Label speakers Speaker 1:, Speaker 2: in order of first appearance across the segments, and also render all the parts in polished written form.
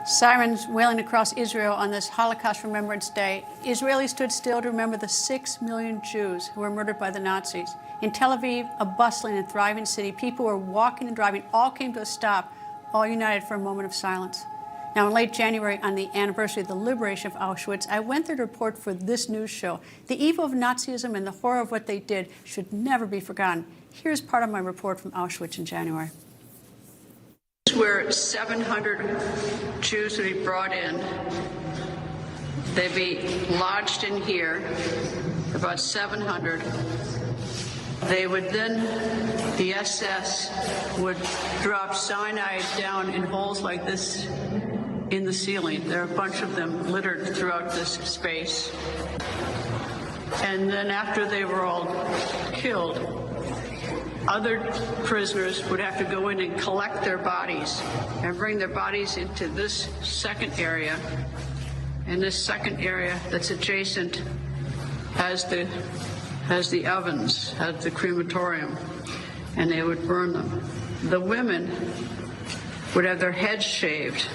Speaker 1: Sirens wailing across Israel on this Holocaust Remembrance Day. Israelis stood still to remember the 6 million Jews who were murdered by the Nazis. In Tel Aviv, a bustling and thriving city, people were walking and driving, all came to a stop, all united for a moment of silence. Now, in late January, on the anniversary of the liberation of Auschwitz, I went there to report for this news show. The evil of Nazism and the horror of what they did should never be forgotten. Here's part of my report from Auschwitz in January.
Speaker 2: Where 700 Jews would be brought in. They'd be lodged in here, about 700. They would then, the SS would drop cyanide down in holes like this in the ceiling. There are a bunch of them littered throughout this space. And then after they were all killed, other prisoners would have to go in and collect their bodies and bring their bodies into this second area. And this second area that's adjacent has the ovens, has the crematorium, and they would burn them. The women would have their heads shaved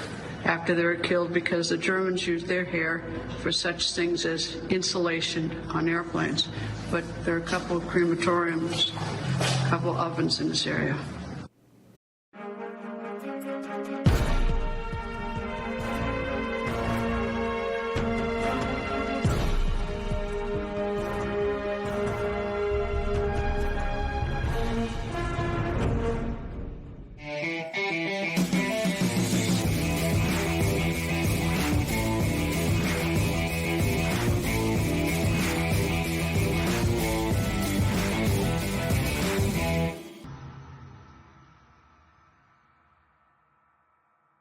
Speaker 2: after they were killed because the Germans used their hair for such things as insulation on airplanes. But there are a couple of crematoriums, a couple ovens in this area.